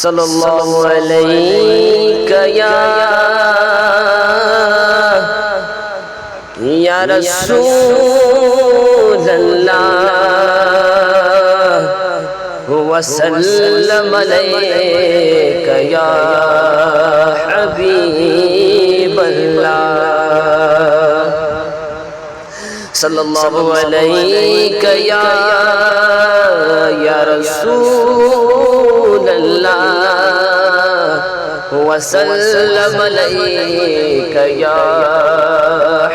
صلی اللہ علیہ یا رسول اللہ وسلم علیک یا حبیب اللہ صلی اللہ علیہ یا رسول اللہ وسلم علیک یا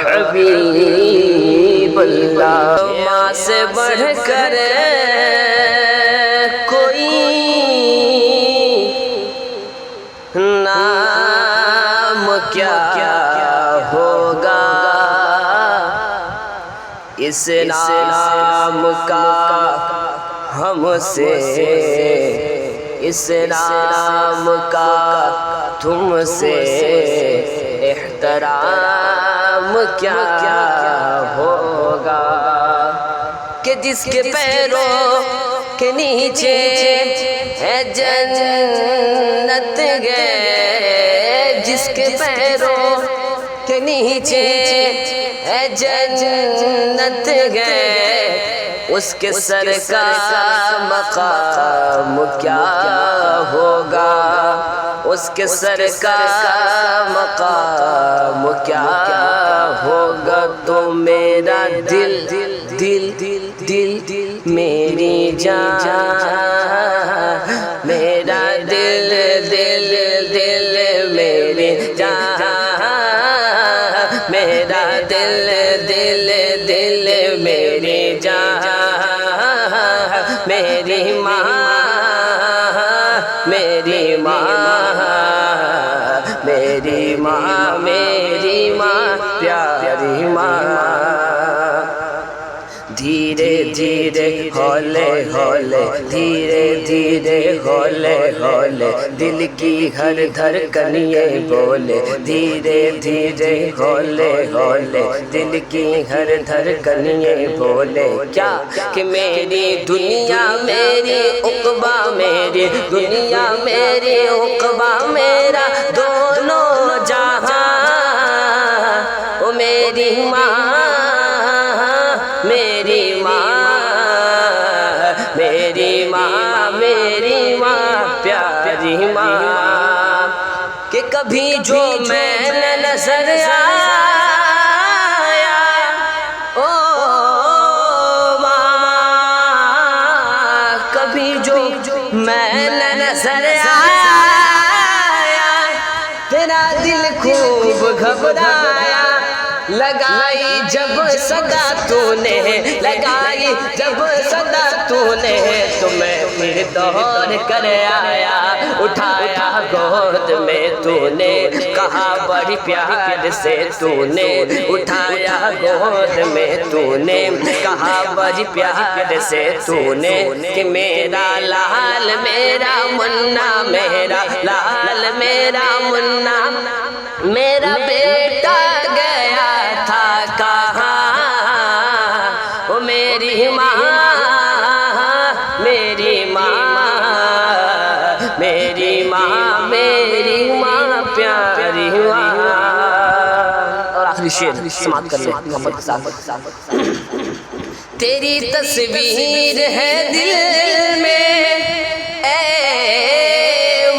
حبیب اللہ ماں سے بڑھ کر کوئی نام کیا ہوگا، اس نام کا ہم سے، اس نام کا تم سے احترام کیا ہوگا، کہ جس کے پیروں کے نیچے ہے جنت گئے، جس کے پیروں کے نیچے ہے جنت گئے، اس کے سر کا مقام کیا ہوگا، اس کے سر کا مقام کیا ہوگا، تو میرا دل دل دل دل میری جان، میرا دل دل دل میری جان، میرا دل دل دل میری جان، میری ماں، میری ماں، میری ماں، میری ماں، پیاری ماں، دھیرے دھیرے ہولے ہولے، دھیرے دھیرے ہولے ہولے، دل کی ہر دھڑکن یہ بولے، دھیرے دھیرے ہولے ہولے، دل کی ہر دھڑکن یہ بولے، کیا کہ میری دنیا میری عقبہ، میری دنیا میری عقبہ، میرا دونوں جہاں، او میری ماں، میری ماں، میری ماں، میری ماں، پیاری ماں، کہ کبھی جو میں نے نظر آیا او ماں، کبھی جو میں نے نظر آیا، تیرا دل خوب گھبرایا، لگائی جب صدا تو نے، لگائی جب صدا تو نے، تو میں پھر دوڑ کر آیا، اٹھایا گود میں تو نے، کہا بڑی پیار سے تو نے، اٹھایا گود میں تو نے، کہا بڑی پیار سے تو نے، کہ میرا لال میرا منا، میرا لال میرا منا، میرا بیٹا گیا تھا کہاں، او میری ماں، میری ماں، میری ماں، میری ماں، پیاری ماں۔ اور آخری شعر سماعت کر لیں محبت کے ساتھ۔ تیری تصویر ہے دل میں اے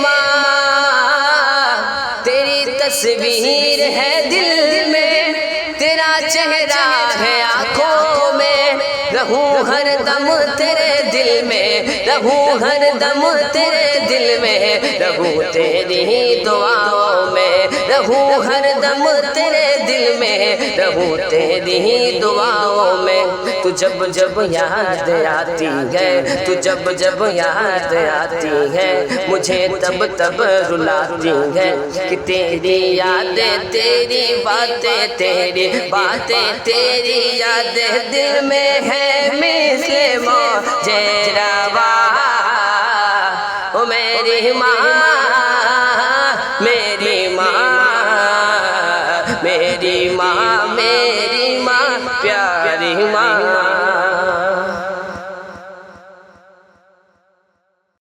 ماں، تیری تصویر ہے دل میں، تیرا چہرہ ہے آنکھوں میں، رہوں ہر دم تیرے دل میں، رہوں ہر دم تیرے دل میں، رہوں تیری دعاؤں میں، رہوں ہر دم تیرے دل میں، رہوں تیری دعاؤں میں، تو جب جب یاد آتی ہے، تو جب جب یاد آتی ہے، مجھے تب تب رلاتی ہے، کہ تیری یادیں تیری باتیں، تیری باتیں تیری یادیں دل میں ہے مثل موج رواں، او میری ماں، میری ماں، میری ماں، میری ماں، پیاری ماں۔